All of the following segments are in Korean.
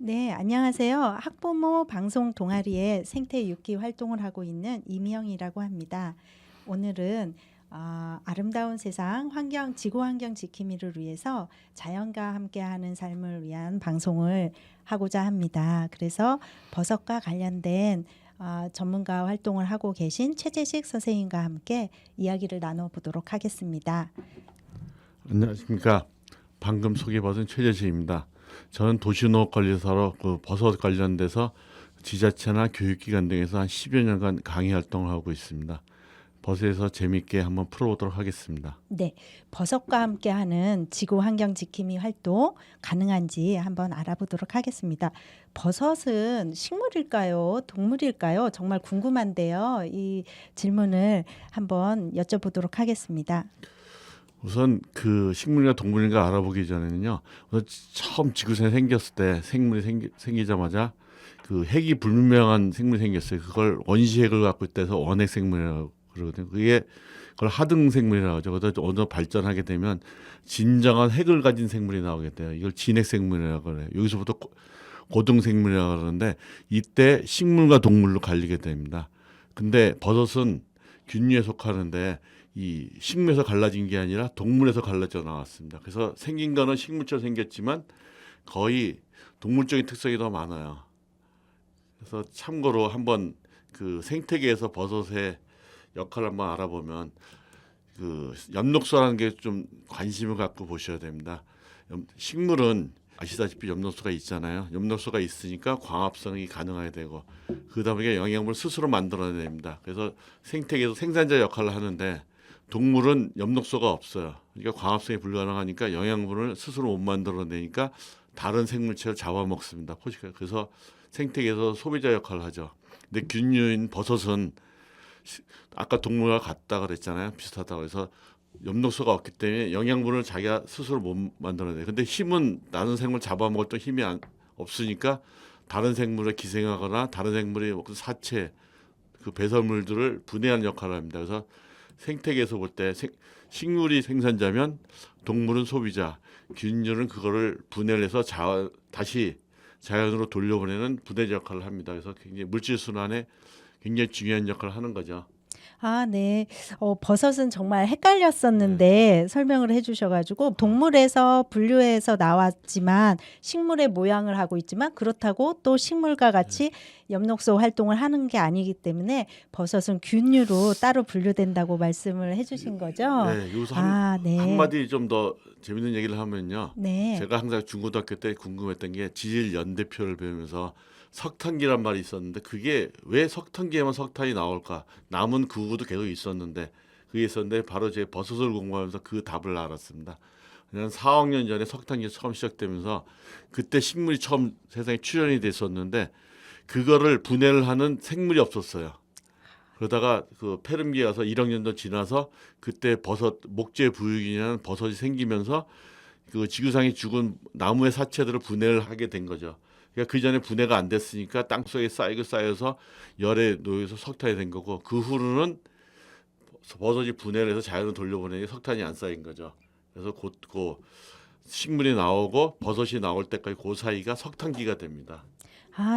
네, 안녕하세요. 학부모 방송 동아리에 생태 유기 활동을 하고 있는 이미영이라고 합니다. 오늘은 아름다운 세상 지구 환경 지킴이를 위해서 자연과 함께하는 삶을 위한 방송을 하고자 합니다. 그래서 버섯과 관련된 전문가 활동을 하고 계신 최재식 선생님과 함께 이야기를 나눠보도록 하겠습니다. 안녕하십니까. 방금 소개받은 최재식입니다. 저는 도시농업관리사로 그 버섯 관련돼서 지자체나 교육기관 등에서 한 10여 년간 강의 활동을 하고 있습니다. 버섯에서 재미있게 한번 풀어보도록 하겠습니다. 네, 버섯과 함께하는 지구 환경 지킴이 활동 가능한지 한번 알아보도록 하겠습니다. 버섯은 식물일까요? 동물일까요? 정말 궁금한데요. 이 질문을 한번 여쭤보도록 하겠습니다. 우선 그 식물인가 동물인가 알아보기 전에는요. 우선 처음 지구상에 생겼을 때 생기자마자 그 핵이 불분명한 생물이 생겼어요. 그걸 원시핵을 갖고 있다해서 원핵 생물이라고 그러거든요. 그걸 하등 생물이라고 하죠. 그러다 어느 발전하게 되면 진정한 핵을 가진 생물이 나오게 돼요. 이걸 진핵 생물이라고 그래요. 여기서부터 고등 생물이라고 그러는데 이때 식물과 동물로 갈리게 됩니다. 근데 버섯은 균류에 속하는데 이 식물에서 갈라진 게 아니라 동물에서 갈라져 나왔습니다. 그래서 생긴 거는 식물처럼 생겼지만 거의 동물적인 특성이 더 많아요. 그래서 참고로 한번 그 생태계에서 버섯의 역할을 한번 알아보면 그 엽록소라는 게 좀 관심을 갖고 보셔야 됩니다. 식물은 아시다시피 엽록소가 있잖아요. 엽록소가 있으니까 광합성이 가능하게 되고 그다음에 영양분을 스스로 만들어내야 됩니다. 그래서 생태계에서 생산자 역할을 하는데 동물은 엽록소가 없어요. 그러니까 광합성이 불가능하니까 영양분을 스스로 못 만들어내니까 다른 생물체를 잡아먹습니다. 포식자. 그래서 생태계에서 소비자 역할을 하죠. 근데 균류인 버섯은 아까 동물과 같다 그랬잖아요. 비슷하다고 해서 엽록소가 없기 때문에 영양분을 자기가 스스로 못 만들어내요. 근데 힘은 다른 생물 잡아먹을 때 힘이 없으니까 다른 생물에 기생하거나 다른 생물의 사체, 그 배설물들을 분해하는 역할을 합니다. 그래서 생태계에서 볼 때 식물이 생산자면 동물은 소비자, 균류는 그거를 분해를 해서 다시 자연으로 돌려보내는 분해자 역할을 합니다. 그래서 굉장히 물질 순환에 굉장히 중요한 역할을 하는 거죠. 네. 버섯은 정말 네. 헷갈렸었는데 설명을 해주셔가지고 동물에서 분류해서 나왔지만 식물의 모양을 하고 있지만 그렇다고 또 식물과 같이 엽록소 활동을 하는 게 아니기 때문에 버섯은 균류로 따로 분류된다고 말씀을 해주신 거죠? 네, 여기서 네. 한마디 좀 더 재밌는 얘기를 하면요. 네. 제가 항상 중고등학교 때 궁금했던 게 지질 연대표를 배우면서 석탄기란 말이 있었는데 그게 왜 석탄기에만 석탄이 나올까? 남은 구구도 계속 있었는데 그게 있었는데 바로 제 버섯을 공부하면서 그 답을 알았습니다. 그냥 4억 년 전에 석탄기 처음 시작되면서 그때 식물이 처음 세상에 출현이 됐었는데 그거를 분해를 하는 생물이 없었어요. 그러다가 그 페름기에 가서 1억 년도 지나서 그때 버섯 목재 부육이라는 버섯이 생기면서 그 지구상에 죽은 나무의 사체들을 분해를 하게 된 거죠. 그러니까 그 전에 분해가 안 됐으니까 땅 속에 쌓여서 열에 놓여서 석탄이 된 거고 그 후로는 버섯이 분해를 해서 자연으로 돌려보내니 석탄이 안 쌓인 거죠. 그래서 곧 그 식물이 나오고 버섯이 나올 때까지 그 사이가 석탄기가 됩니다.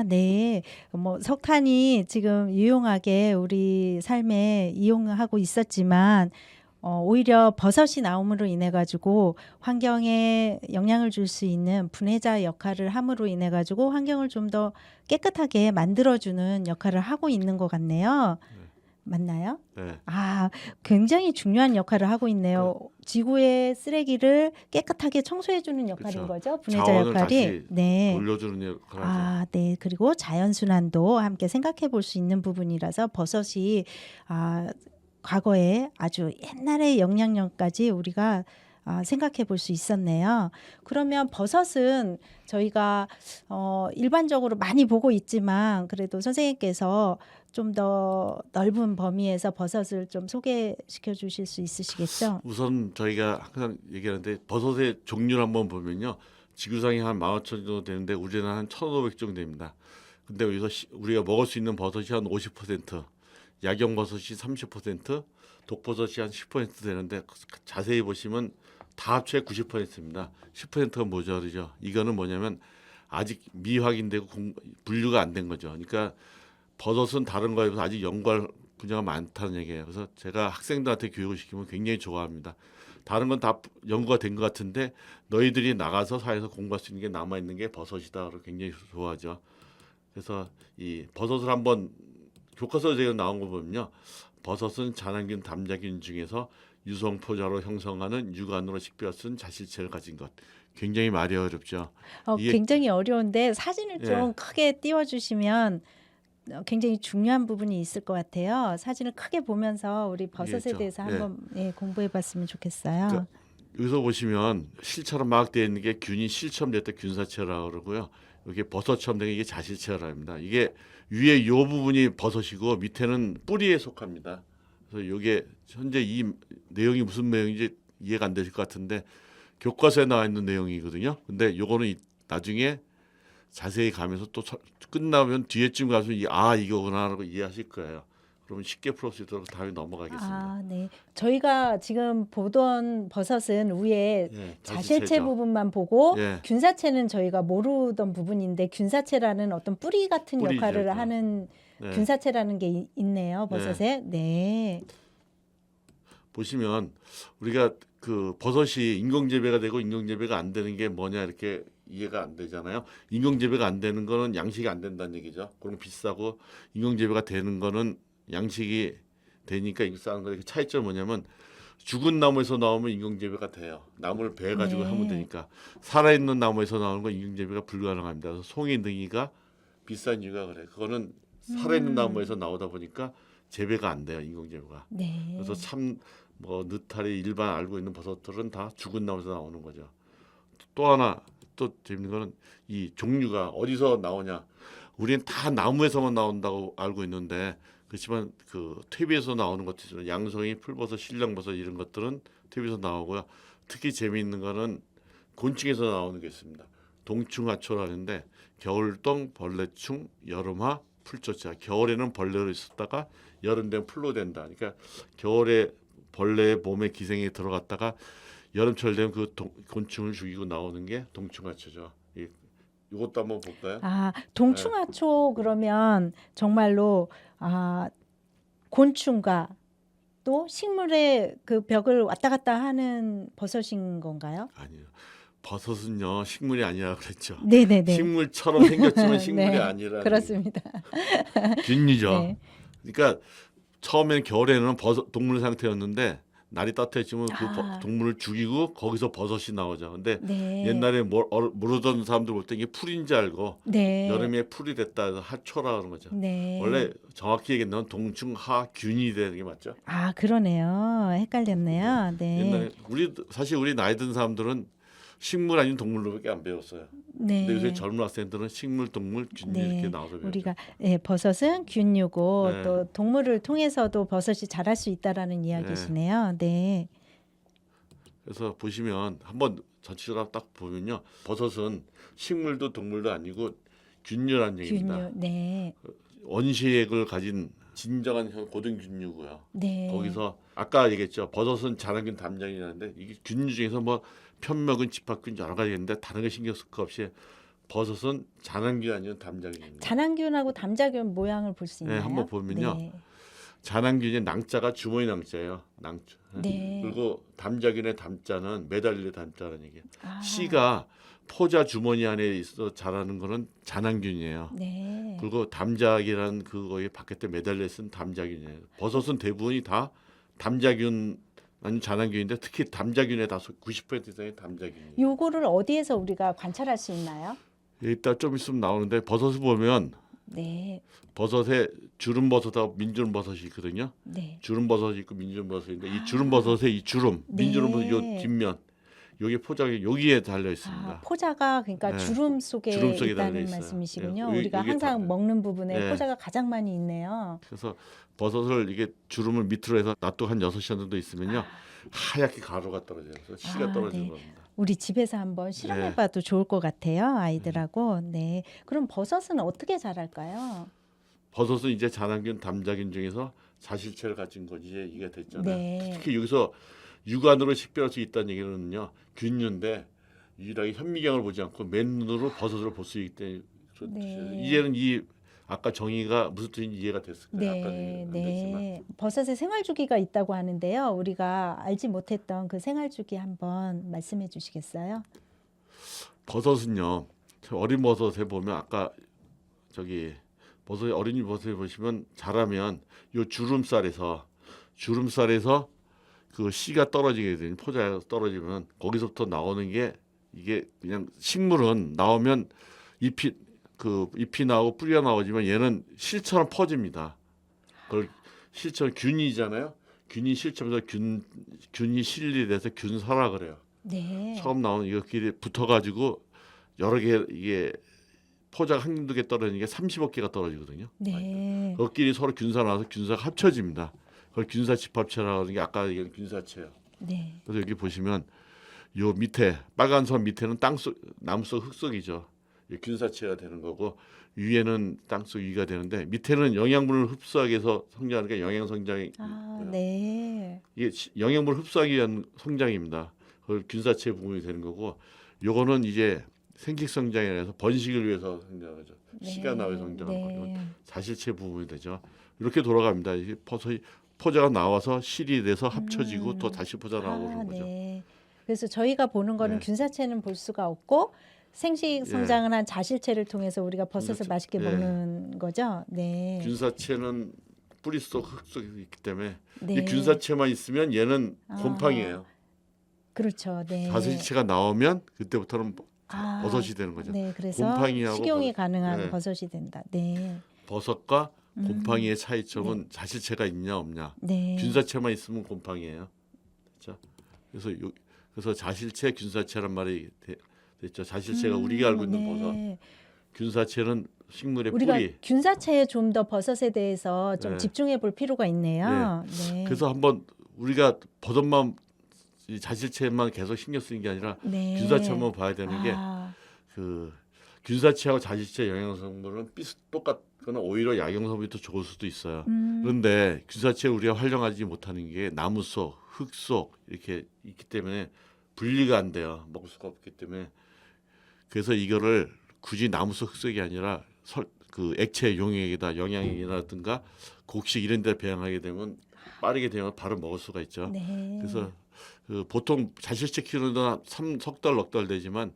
네. 석탄이 지금 유용하게 우리 삶에 이용하고 있었지만 오히려 버섯이 나옴으로 인해 가지고 환경에 영향을 줄 수 있는 분해자 역할을 함으로 인해 가지고 환경을 좀 더 깨끗하게 만들어주는 역할을 하고 있는 것 같네요. 맞나요? 네. 굉장히 중요한 역할을 하고 있네요. 지구의 쓰레기를 깨끗하게 청소해주는 역할인 그렇죠. 거죠. 분해자 자원을 역할이. 다시 네. 돌려주는 역할을 하죠. 네. 그리고 자연순환도 함께 생각해 볼 수 있는 부분이라서 버섯이 과거에 아주 옛날의 영향력까지 우리가 생각해 볼 수 있었네요. 그러면 버섯은 저희가 일반적으로 많이 보고 있지만 그래도 선생님께서 좀 더 넓은 범위에서 버섯을 좀 소개시켜 주실 수 있으시겠죠? 우선 저희가 항상 얘기하는데 버섯의 종류를 한번 보면요. 지구상에 한 15,000 정도 되는데 우리는 한 1,500 정도 됩니다. 근데 여기서 우리가 먹을 수 있는 버섯이 한 50%, 약용버섯이 30%, 독버섯이 한 10% 되는데 자세히 보시면 다 합쳐 90%입니다. 10%가 모자르죠. 이거는 뭐냐면 아직 미확인되고 분류가 안 된 거죠. 그러니까 버섯은 다른 거에 비해서 아직 연구할 분야가 많다는 얘기예요. 그래서 제가 학생들한테 교육을 시키면 굉장히 좋아합니다. 다른 건 다 연구가 된 것 같은데 너희들이 나가서 사회에서 공부할 수 있는 게 남아 있는 게 버섯이다. 그래서 굉장히 좋아하죠. 그래서 이 버섯을 한번 교과서에 제가 나온 거 보면요, 버섯은 잔항균, 담자균 중에서 유성포자로 형성하는 육안으로 식별할 수 있는 자실체를 가진 것. 굉장히 말이 어렵죠. 이게 굉장히 어려운데 사진을 예, 좀 크게 띄워주시면 굉장히 중요한 부분이 있을 것 같아요. 사진을 크게 보면서 우리 이게 버섯에 있죠. 대해서 예. 한번 공부해봤으면 좋겠어요. 그러니까 여기서 보시면 실처럼 막 되어 있는 게 균이 실처럼 됐다 균사체라고 그러고요. 이렇게 버섯처럼 된 게 이게 자실체라고 합니다. 이게 위에 요 부분이 버섯이고 밑에는 뿌리에 속합니다. 그래서 이게 현재 이 내용이 무슨 내용인지 이해가 안 되실 것 같은데 교과서에 나와 있는 내용이거든요. 근데 요거는 나중에 자세히 가면서 또 끝나면 뒤에쯤 가서 이거구나라고 이해하실 거예요. 그러면 쉽게 풀을 수 있도록 다음에 넘어가겠습니다. 네. 저희가 지금 보던 버섯은 위에 예, 자실체 자실체죠. 부분만 보고 예, 균사체는 저희가 모르던 부분인데 균사체라는 어떤 뿌리 같은 뿌리죠, 역할을 이거. 하는 네. 균사체라는 게 있네요, 네. 버섯에. 네. 보시면 우리가 그 버섯이 인공재배가 되고 인공재배가 안 되는 게 뭐냐 이렇게 이해가 안 되잖아요. 인공재배가 안 되는 거는 양식이 안 된다는 얘기죠. 그럼 비싸고 인공재배가 되는 거는 양식이 되니까 이거 싸는 거예요. 차이점은 뭐냐면 죽은 나무에서 나오면 인공재배가 돼요. 나무를 베어 가지고 하면 네. 되니까 살아있는 나무에서 나오는 건 인공재배가 불가능합니다. 그래서 송이능이가 비싼 이유가 그래요. 그거는 살아있는 나무에서 나오다 보니까 재배가 안 돼요. 인공재배가. 네. 그래서 참 뭐 느타리 일반 알고 있는 버섯들은 다 죽은 나무에서 나오는 거죠. 또 하나 또 재밌는 거는 이 종류가 어디서 나오냐. 우리는 다 나무에서만 나온다고 알고 있는데 그렇지만 그 퇴비에서 나오는 것들은 양송이, 풀버섯, 신령버섯 이런 것들은 퇴비에서 나오고요. 특히 재미있는 거는 곤충에서 나오는 게 있습니다. 동충하초라는데 겨울동, 벌레충, 여름하, 풀조차. 겨울에는 벌레로 있었다가 여름 되면 풀로 된다. 그러니까 겨울에 벌레의 몸에 기생이 들어갔다가 여름철 되면 그 곤충을 죽이고 나오는 게 동충하초죠. 이것도 한번 볼까요? 동충하초 그러면 정말로 곤충과 또 식물의 그 벽을 왔다 갔다 하는 버섯인 건가요? 아니요. 버섯은요 식물이 아니라 그랬죠. 네네네. 식물처럼 생겼지만 식물이 네, 아니라 그렇습니다. 균이죠. 네. 그러니까 처음에는 겨울에는 버섯 동물 상태였는데 날이 따뜻해지면 그 아, 동물을 죽이고 거기서 버섯이 나오죠. 근데 네. 옛날에 모르던 사람들 볼 때 이게 풀인 줄 알고 네. 여름에 풀이 됐다 해서 하초라 그러는 거죠. 네. 원래 정확히 얘기하면 동충하균이 되는 게 맞죠. 그러네요. 헷갈렸네요. 네. 옛날에 사실 우리 나이 든 사람들은 식물 아닌 동물로밖에 안 배웠어요. 근데 요새 네. 젊은 학생들은 식물, 동물, 균 네. 이렇게 나와서 배우죠. 우리가 버섯은 균류고 네. 또 동물을 통해서도 버섯이 자랄 수 있다라는 이야기시네요. 네. 그래서 보시면 한번 전체적으로 딱 보면요, 버섯은 식물도 동물도 아니고 균류라는 얘기입니다. 균류. 네. 원시액을 가진 진정한 고등균류고요. 네. 거기서 아까 얘기했죠. 버섯은 잔항균, 담장균이라는데 이게 균류 중에서 뭐 편먹은, 집합균 여러 가지 있는데 다른 거 신경 쓸 거 없이 버섯은 잔항균 아니면 담장균입니다. 잔항균하고 담자균 모양을 볼 수 네, 있나요? 한번 보면요. 네. 잔항균의 낭자가 주머니 낭자예요. 낭자. 네. 그리고 담자균의 담자는 매달릴 담자라는 얘기예요. 아, 씨가 포자 주머니 안에 있어 자라는 거는 잔항균이에요. 네. 그리고 담작이라는 그거에 바깥에 매달려 있는 담작균이에요. 버섯은 대부분이 다 담작균 아니면 잔항균인데 특히 담작균의 다 90% 이상이 담작균이에요. 요거를 어디에서 우리가 관찰할 수 있나요? 이따 좀 있으면 나오는데 버섯을 보면 네. 버섯에 주름버섯하고 민주름버섯이 있거든요. 네. 주름버섯이 있고 민주름버섯인데 이 주름버섯의 이 주름, 네. 민주름버섯 요 뒷면 여기 포장이 여기에 달려 있습니다. 포자가 그러니까 네. 주름 속에 주름 속에 있다는 달려 있어요. 말씀이시군요. 네, 우리가 이게 항상 먹는 부분에 네. 포자가 가장 많이 있네요. 그래서 버섯을 이게 주름을 밑으로 해서 놔두고 한 6시간 정도 있으면요. 하얗게 가루가 떨어져요. 그래서 씨가 떨어지는 네. 겁니다. 우리 집에서 한번 실험해봐도 좋을 것 같아요, 아이들하고. 음. 네. 그럼 버섯은 어떻게 자랄까요? 버섯은 이제 잔항균, 담작균 중에서 자실체를 가진 거지 이게 됐잖아요. 네. 특히 여기서 육안으로 식별할 수 있다는 얘기는요. 균류인데 유일하게 현미경을 보지 않고 맨눈으로 버섯을 볼 수 있기 때문에 네. 이제는 이 아까 정의가 무슨 뜻인지 이해가 됐을 거예요. 아까 네, 안 됐지만 네. 버섯의 생활 주기가 있다고 하는데요. 우리가 알지 못했던 그 생활 주기 한번 말씀해 주시겠어요? 버섯은요. 저 어린 버섯에 보면 아까 저기 버섯 어린 버섯에 보시면 자라면 요 주름살에서 그 씨가 떨어지게 되는 포자가 떨어지면 거기서부터 나오는 게 이게 그냥 식물은 나오면 잎이 나오고 뿌리가 나오지만 얘는 실처럼 퍼집니다. 그걸 실처럼 균이잖아요. 균이 실처럼서 균이 실리 돼서 균사라 그래요. 네. 처음 나오는 이것끼리 붙어가지고 여러 개 이게 포자가 한두 개 떨어지는 게 30억 개가 떨어지거든요. 네. 그것끼리 서로 균사 나와서 균사가 합쳐집니다. 그걸 균사 집합체라고 하는 게 아까 얘기한 균사체예요. 네. 그래서 여기 보시면 요 밑에 빨간 선 밑에는 땅속 나무속 흙속이죠. 이 균사체가 되는 거고 위에는 땅속 위가 되는데 밑에는 영양분을 흡수하기 위해서 성장하는 게 영양 성장이 아, 네. 이게 영양분을 흡수하기 위한 성장입니다. 그걸 균사체 부분이 되는 거고 요거는 이제 생식 성장이라 해서 번식을 위해서 성장하죠. 씨가 나와 성장하는 거죠. 네. 자실체 부분이 되죠. 이렇게 돌아갑니다. 이게 포자가 나와서 실이 돼서 합쳐지고 또 다시 포자 나오고 그런 거죠. 네. 그래서 저희가 보는 거는 네. 균사체는 볼 수가 없고 생식 성장을 한 자실체를 통해서 우리가 버섯을 균사체. 맛있게 예. 먹는 거죠. 네. 균사체는 뿌리 속 흙 속에 있기 때문에 네. 이 균사체만 있으면 얘는 아. 곰팡이에요. 그렇죠. 네. 자실체가 나오면 그때부터는 아, 버섯이 되는 거죠. 네, 그래서 곰팡이하고 식용이 버섯. 가능한 네. 버섯이 된다. 네. 버섯과 곰팡이의 차이점은 네. 자실체가 있냐 없냐. 네. 균사체만 있으면 곰팡이에요. 그렇죠? 그래서 자실체, 균사체란 말이 됐죠. 자실체가 우리가 알고 있는 버섯, 네. 균사체는 식물의 우리가 뿌리. 균사체에 좀 더 버섯에 대해서 좀 네. 집중해 볼 필요가 있네요. 네. 그래서 한번 우리가 버섯만 이 자실체만 계속 신경 쓰는 게 아니라 네. 균사체 한번 봐야 되는 아, 게 그 균사체하고 자실체 영양 성분은 똑같거나 오히려 약용 성분이 더 좋을 수도 있어요. 그런데 균사체 우리가 활용하지 못하는 게 나무 속, 흙 속 이렇게 있기 때문에 분리가 안 돼요. 먹을 수가 없기 때문에 그래서 이거를 굳이 나무 속, 흙 속이 아니라 그 액체 용액에다 영양이라든가 곡식 이런 데 배양하게 되면 빠르게 되면 바로 먹을 수가 있죠. 네. 그래서 그 보통 자실체 키우는 데는 석 달, 넉 달 되지만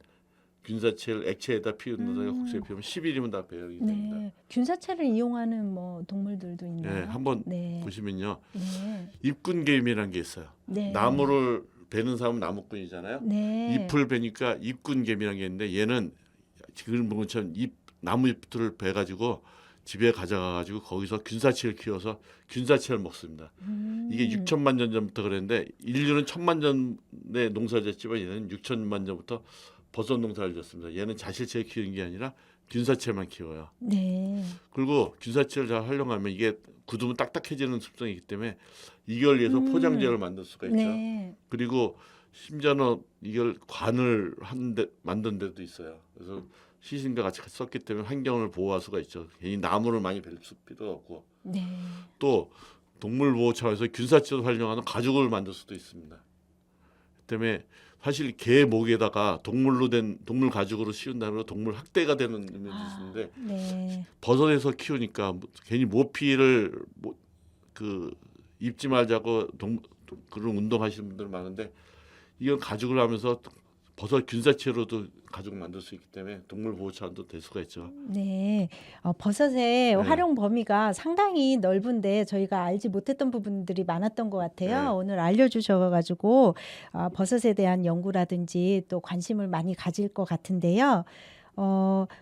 균사체를 액체에다 피우는 데 곡식에 피우면 10일이면 다 배양이 됩니다. 네. 균사체를 이용하는 뭐 동물들도 있나요? 네, 한번 네. 보시면요. 네. 잎군개미라는 게 있어요. 네. 나무를 베는 사람은 나무꾼이잖아요. 네. 잎을 베니까 잎군개미라는 게 있는데 얘는 지금 본 것처럼 나무 잎들을 베가지고 집에 가져가가지고 거기서 균사체를 키워서 균사체를 먹습니다. 이게 6천만 년 전부터 그랬는데 인류는 1,000만 전에 농사를 졌지만 얘는 6천만 전부터 버섯 농사를 졌습니다. 얘는 자실체를 키우는 게 아니라 균사체만 키워요. 네. 그리고 균사체를 잘 활용하면 이게 굳으면 딱딱해지는 습성이 있기 때문에 이걸 위해서 포장재를 만들 수가 있죠. 네. 그리고 심지어는 이걸 관을 만든 데도 있어요. 그래서 시신과 같이 썼기 때문에 환경을 보호할 수가 있죠. 괜히 나무를 많이 벨 필요도 없고 네. 또 동물 보호 차원에서 균사체를 활용하는 가죽을 만들 수도 있습니다. 그 때문에 사실 개 목에다가 동물 가죽으로 씌운다는 건 동물 학대가 되는 의미도 있는데 네. 버섯에서 키우니까 괜히 모피를 입지 말자고 그런 운동하시는 분들 많은데 이건 가죽을 하면서 버섯 균사체로도 가죽을 만들 수 있기 때문에 동물 보호 차원도 될 수가 있죠. 네. 버섯의 활용 범위가 상당히 넓은데 저희가 알지 못했던 부분들이 많았던 것 같아요. 네. 오늘 알려주셔가지고 버섯에 대한 연구라든지 또 관심을 많이 가질 것 같은데요.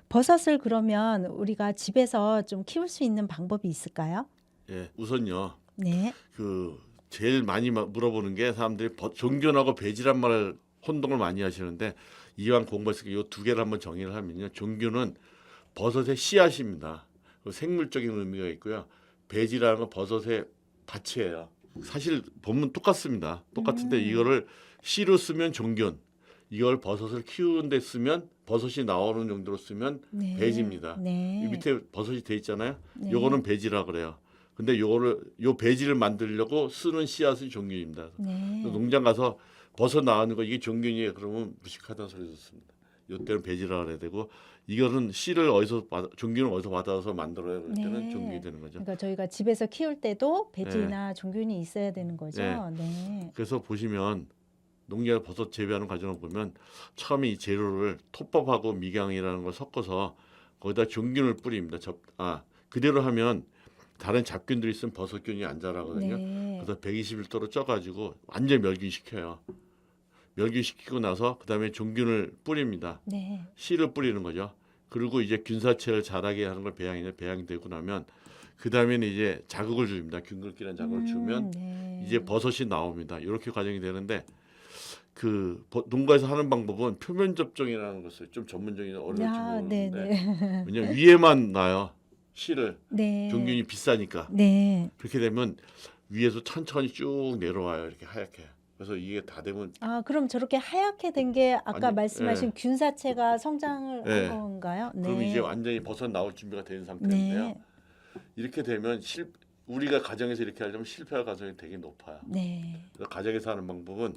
버섯을 그러면 우리가 집에서 좀 키울 수 있는 방법이 있을까요? 예, 우선요. 네. 제일 많이 물어보는 게 사람들이 종균하고 배지란 말을 혼동을 많이 하시는데 이왕 공부했으니까 이 두 개를 한번 정의를 하면요. 종균은 버섯의 씨앗입니다. 생물적인 의미가 있고요. 배지라는 건 버섯의 밭이에요. 사실 보면 똑같습니다. 똑같은데 이거를 씨로 쓰면 종균, 이걸 버섯을 키우는 데 쓰면 버섯이 나오는 정도로 쓰면 네. 배지입니다. 네. 이 밑에 버섯이 돼 있잖아요. 네. 요거는 배지라 그래요. 근데 요 배지를 만들려고 쓰는 씨앗이 종균입니다. 네. 농장 가서 버섯 나오는 거 이게 종균이에요. 그러면 무식하다는 소리 듣습니다. 이때는 배지라 그래야 되고 이거는 씨를 종균을 어디서 받아서 만들어야 될 때는 네. 종균이 되는 거죠. 그러니까 저희가 집에서 키울 때도 배지나 종균이 있어야 되는 거죠. 네. 네. 그래서 보시면 농약 버섯 재배하는 과정을 보면 처음에 이 재료를 톱밥하고 미강이라는 걸 섞어서 거기다 종균을 뿌립니다. 그대로 하면 다른 잡균들이 있으면 버섯균이 안 자라거든요. 네. 그래서 121도로 쪄가지고 완전 멸균시켜요. 멸균시키고 나서 그다음에 종균을 뿌립니다. 네. 씨를 뿌리는 거죠. 그리고 이제 균사체를 자라게 하는 걸 배양이 되고 나면 그다음에는 이제 자극을 줍니다. 균글기란 자극을 주면 네. 이제 버섯이 나옵니다. 이렇게 과정이 되는데 농가에서 하는 방법은 표면 접종이라는 것을 좀 전문적인 어려울지 모르는데 네네. 왜냐면 위에만 놔요. 씨를 네. 종균이 비싸니까 네. 그렇게 되면 위에서 천천히 쭉 내려와요. 이렇게 하얗게. 그래서 이게 다 되면 그럼 저렇게 하얗게 된 게 아까 아니, 말씀하신 균사체가 성장을 네. 한 건가요? 네. 그럼 이제 완전히 버섯 나올 준비가 된 상태인데요. 네. 이렇게 되면 우리가 가정에서 이렇게 하려면 실패할 가능성이 되게 높아요. 네. 그래서 가정에서 하는 방법은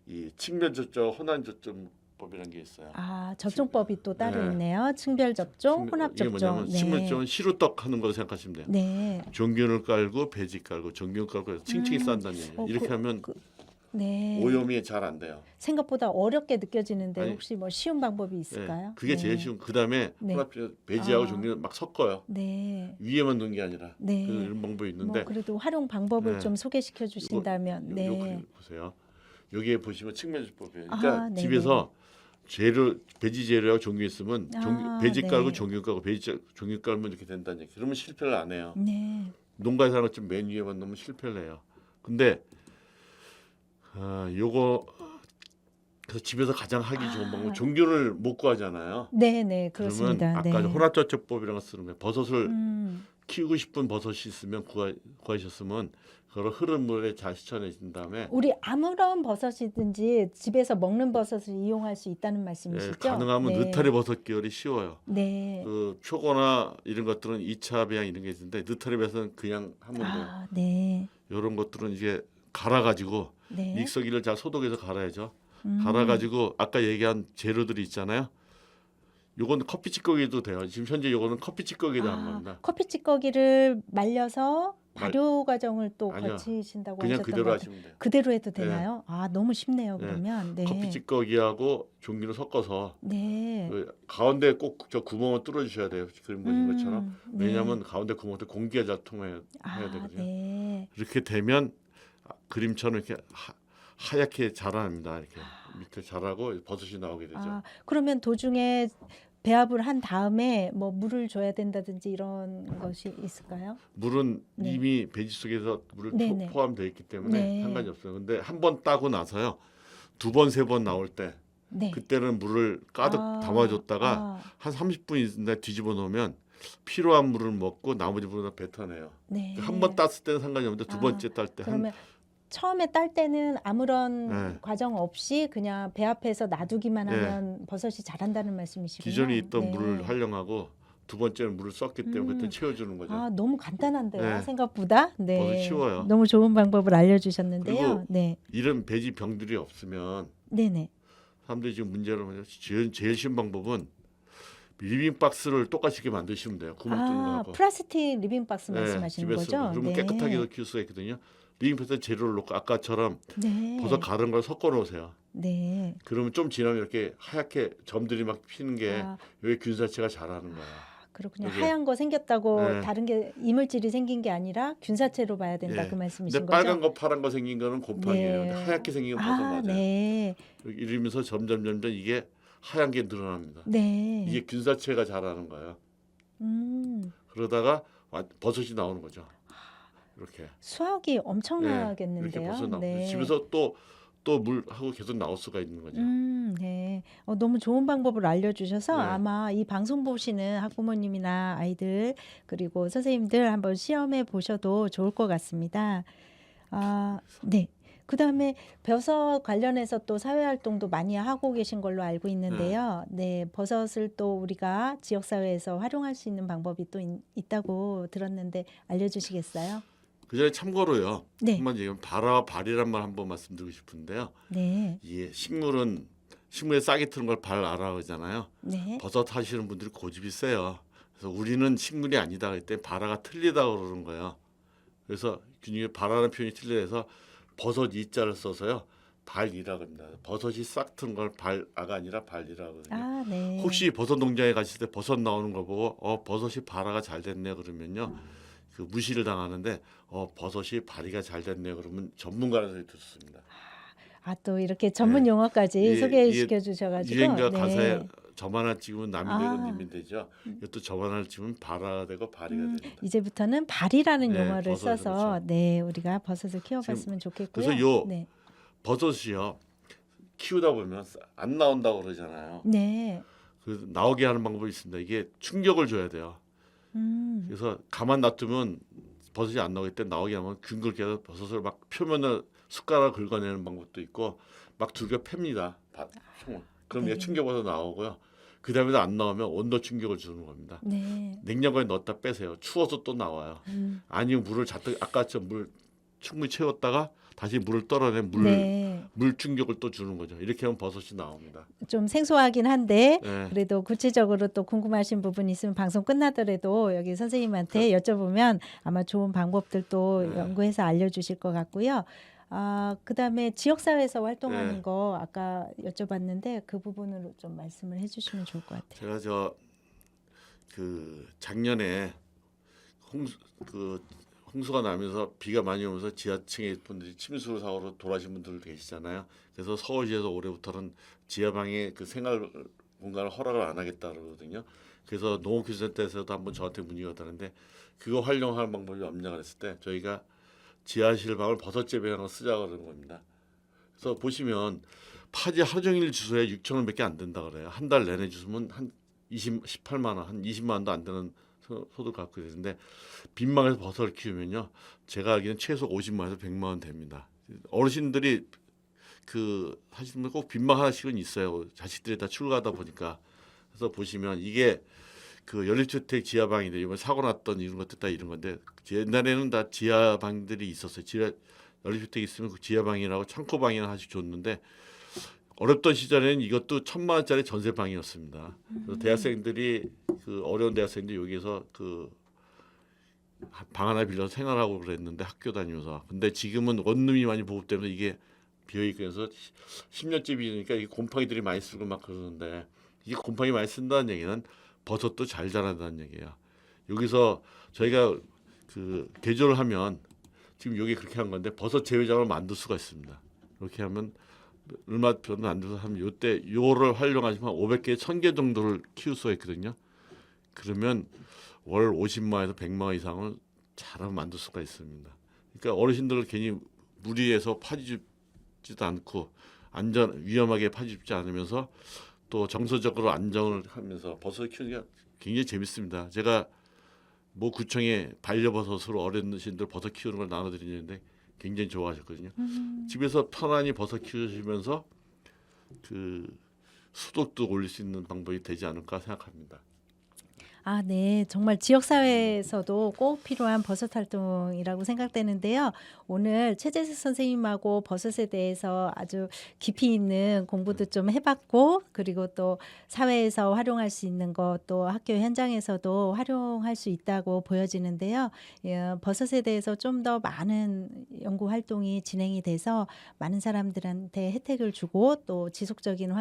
이 측면 접종, 혼합 접종법이라는 게 있어요. 접종법이 또 따로 네. 있네요. 측별 접종, 혼합 이게 접종. 뭐냐면 측면 접종은 시루떡 하는 거 생각하시면 돼요. 네. 종균을 깔고 배지 깔고 종균 깔고 해서 층층이 싼다는 얘기예요. 이렇게 하면 네. 오염이 잘 안 돼요. 생각보다 어렵게 느껴지는데 아니, 혹시 뭐 쉬운 방법이 있을까요? 네, 그게 제일 쉬운. 그다음에 네. 혼합 배지하고 아. 종균을 막 섞어요. 네. 위에만 넣는 게 아니라 네. 이런 방법이 있는데 뭐 그래도 활용 방법을 네. 좀 소개시켜 주신다면. 네. 요거 보세요. 여기에 보시면 측면접법이에요. 그러니까 네네. 집에서 배지 재료하고 종균 있으면 배지 네. 깔고 종균 깔고 종균 깔면 이렇게 된다는 얘기. 그러면 실패를 안 해요. 네. 농가에서 하는 것좀 맨 위에만 넣으면 실패를 해요. 근데 요거 그래서 집에서 가장 하기 좋은 방법은 종균을 못 구하잖아요. 네, 네. 그러면 그렇습니다. 아까 네. 혼합접종법이라는 걸 쓰는 거예요. 버섯을 키우고 싶은 버섯이 있으면 구하셨으면 그걸 흐른 물에 잘 씻어내신 다음에 우리 아무런 버섯이든지 집에서 먹는 버섯을 이용할 수 있다는 말씀이시죠? 가능하면 네. 느타리 버섯 계열이 쉬워요. 네. 표고나 이런 것들은 2차 배양 이런 게 있는데 느타리 버섯은 그냥 하면 돼요. 네. 이런 것들은 이제 갈아가지고 네. 믹서기를 잘 소독해서 갈아야죠. 갈아가지고 아까 얘기한 재료들이 있잖아요. 요건 커피 찌꺼기도 돼요. 지금 현재 요거는 커피 찌꺼기다 하는 겁니다. 커피 찌꺼기를 말려서 발효 과정을 또 아니요. 거치신다고 그냥 하셨던 그대로 것 같아요. 하시면 돼요. 그대로 해도 되나요? 너무 쉽네요. 네. 그러면. 네. 커피 찌꺼기하고 종균을 섞어서 네. 가운데 꼭 저 구멍을 뚫어 주셔야 돼요. 그림 보신 것처럼. 네. 왜냐하면 가운데 구멍에 공기가 잘 통해야 되거든요. 네. 이렇게 되면 그림처럼 이렇게 하얗게 자랍니다. 이렇게 밑에 자라고 버섯이 나오게 되죠. 그러면 도중에 배합을 한 다음에 뭐 물을 줘야 된다든지 이런 것이 있을까요? 물은 네. 이미 배지 속에서 물을 네네. 포함되어 있기 때문에 네. 상관이 없어요. 근데 한 번 따고 나서요. 2번, 3번 나올 때 네. 그때는 물을 가득 담아줬다가 한 30분 있는데 뒤집어 놓으면 필요한 물을 먹고 나머지 물을 다 뱉어내요. 네. 한 번 땄을 때는 상관이 없는데 두 번째 딸 때 그러면 처음에 딸 때는 아무런 네. 과정 없이 그냥 배합해서 놔두기만 네. 하면 버섯이 자란다는 말씀이시군요. 기존에 있던 네. 물을 활용하고 두 번째는 물을 썼기 때문에 그때 채워주는 거죠. 너무 간단한데요, 네. 생각보다. 네. 버섯 쉬워요. 너무 좋은 방법을 알려주셨는데요. 그리고 네. 이런 배지 병들이 없으면 네네. 사람들이 지금 문제로 하면 제일 쉬운 방법은 리빙 박스를 똑같이 이렇게 만드시면 돼요. 구멍 뚫는 거 하고. 플라스틱 리빙 박스 말씀하시는 집에서 거죠? 그러면 네. 깨끗하게 키울 수가 있거든요. 리빙 박스에 재료를 놓고 아까처럼 네. 버섯 가른 걸 섞어 놓으세요. 네. 그러면 좀 지나면 이렇게 하얗게 점들이 막 피는 게 여기 균사체가 자라는 거예요. 그렇군요. 이게- 하얀 거 생겼다고 네. 다른 게 이물질이 생긴 게 아니라 균사체로 봐야 된다 예. 그 말씀이신 근데 거죠? 빨간 거 파란 거 생긴 거는 곰팡이에요. 네. 근데 하얗게 생긴 건 버섯 맞아요. 네. 이러면서 점점 이게 하얀 게 늘어납니다. 네. 이게 균사체가 자라는 거예요. 그러다가 버섯이 나오는 거죠. 이렇게. 수확이 엄청나겠는데요. 이렇게 버섯 나오고 네. 집에서 또 물하고 계속 나올 수가 있는 거죠. 네. 너무 좋은 방법을 알려주셔서 네. 아마 이 방송 보시는 학부모님이나 아이들 그리고 선생님들 한번 시험해 보셔도 좋을 것 같습니다. 네. 그다음에 버섯 관련해서 또 사회 활동도 많이 하고 계신 걸로 알고 있는데요. 네, 버섯을 또 우리가 지역 사회에서 활용할 수 있는 방법이 또 있다고 들었는데 알려주시겠어요? 그전에 참고로요. 네. 한번 얘기하면 발화와 발이란 말 한번 말씀드리고 싶은데요. 네. 이게 식물에 싹이 트는 걸 발아라 그러잖아요. 네. 버섯 하시는 분들이 고집이 세요. 그래서 우리는 식물이 아니다 그때 발화가 틀리다 그러는 거예요. 그래서 균형이 발화라는 표현이 틀려서 버섯 이자를 써서요. 발이라고 합니다. 버섯이 싹 트는 걸 발아가 아니라 발이라고 하거든요. 아, 네. 혹시 버섯 농장에 가실 때 버섯 나오는 거 보고 버섯이 발화가 잘 됐네 그러면요. 그 무시를 당하는데 버섯이 발이가 잘 됐네 그러면 전문가라는 소리 듣습니다. 아, 또 이렇게 전문 네. 용어까지 예, 소개시켜 주셔가지고 유행가 네. 가사에 점 하나 찍으면 남이 아. 되고 님이 되죠. 이것도 점 하나를 찍으면 발화가 되고 발이가 됩니다. 이제부터는 발이라는 네, 용어를 버섯을 써서 그렇죠. 네, 우리가 버섯을 키워봤으면 좋겠고요. 그래서 요 네. 버섯이요 키우다 보면 안 나온다고 그러잖아요. 네. 그래서 나오게 하는 방법이 있습니다. 이게 충격을 줘야 돼요. 그래서 가만 놔두면 버섯이 안 나오기 때문에 나오게 하면 균글게 해서 버섯을 막 표면을 숟가락 긁어내는 방법도 있고 막 두개 팹니다. 총을. 그럼 네. 얘 충격버섯 나오고요. 그 다음에도 안 나오면 온도 충격을 주는 겁니다. 네. 냉장고에 넣었다 빼세요. 추워서 또 나와요. 아니면 물을 잔뜩 아까처럼 물 충분히 채웠다가 다시 물을 떨어내 네. 물 충격을 또 주는 거죠. 이렇게 하면 버섯이 나옵니다. 좀 생소하긴 한데 네. 그래도 구체적으로 또 궁금하신 부분이 있으면 방송 끝나더라도 여기 선생님한테 여쭤보면 아마 좋은 방법들도 네. 연구해서 알려주실 것 같고요. 그다음에 지역사회에서 활동하는 네. 거 아까 여쭤봤는데 그 부분으로 좀 말씀을 해주시면 좋을 것 같아요. 제가 작년에 홍수가 나면서 비가 많이 오면서 지하층에 분들이 침수 사고로 돌아가신 분들 계시잖아요. 그래서 서울시에서 올해부터는 지하방에 그 생활 공간을 허락을 안 하겠다 그러거든요. 그래서 농업기술센터에서도 한번 저한테 문의가 왔다는데 그거 활용할 방법이 없냐 그랬을 때 저희가 지하실 방을 버섯 재배하는 거 쓰자 그러는 겁니다. 그래서 보시면 파지 하루 종일 주소에 6,000원밖에 안 된다 그래요. 한 달 내내 주소면 한 18만 원, 한 20만 원도 안 되는 소득 갖고 있는데 빈방에서 버섯을 키우면요. 제가 알기로는 최소 50만 원에서 100만 원 됩니다. 어르신들이 사실은 꼭 빈방 하나씩은 있어요. 자식들이 다 출가하다 보니까. 그래서 보시면 이게 연립주택 지하방인데 이번 사고 났던 이런 것들 다 이런 건데 옛날에는 다 지하방들이 있었어요. 연립주택 있으면 그 지하방이라고 창고방이나 하나씩 줬는데 어렵던 시절에는 이것도 1,000만 원짜리 전세방이었습니다. 그래서 대학생들이 어려운 대학생들이 여기서 방 하나 빌려서 생활하고 그랬는데 학교 다니면서. 근데 지금은 원룸이 많이 보급되면서 이게 비어있고 해서 10년째 비니까 이게 곰팡이들이 많이 쓰고 막 그러는데 이게 곰팡이 많이 쓴다는 얘기는 버섯도 잘 자란다는 얘기예요. 여기서 저희가 개조를 하면 지금 여기 그렇게 한 건데 버섯 재배장을 만들 수가 있습니다. 이렇게 하면 얼마 별로 안 돼서 하면 요를 활용하시면 500개, 1,000개 정도를 키울 수가 있거든요. 그러면 월 50만 원에서 100만 원 이상을 잘하면 만들 수가 있습니다. 그러니까 어르신들을 괜히 무리해서 파지집지도 않고 위험하게 파지집지 않으면서 또 정서적으로 안정을 하면서 버섯을 키우는 게 굉장히 재밌습니다. 제가 모 구청에 반려버섯으로 어르신들 버섯 키우는 걸 나눠드리는데 굉장히 좋아하셨거든요. 집에서 편안히 버섯 키우시면서 수독도 올릴 수 있는 방법이 되지 않을까 생각합니다. 네. 정말 지역사회에서도 꼭 필요한 버섯 활동이라고 생각되는데요. 오늘 최재석 선생님하고 버섯에 대해서 아주 깊이 있는 공부도 좀 해봤고 그리고 또 사회에서 활용할 수 있는 것 또 학교 현장에서도 활용할 수 있다고 보여지는데요. 버섯에 대해서 좀 더 많은 연구 활동이 진행이 돼서 많은 사람들한테 혜택을 주고 또 지속적인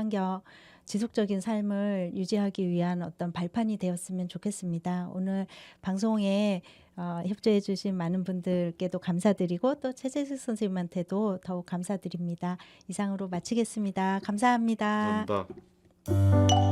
삶을 유지하기 위한 어떤 발판이 되었으면 좋겠습니다. 오늘 방송에 협조해 주신 많은 분들께도 감사드리고 또 최재석 선생님한테도 더욱 감사드립니다. 이상으로 마치겠습니다. 감사합니다. 감사합니다.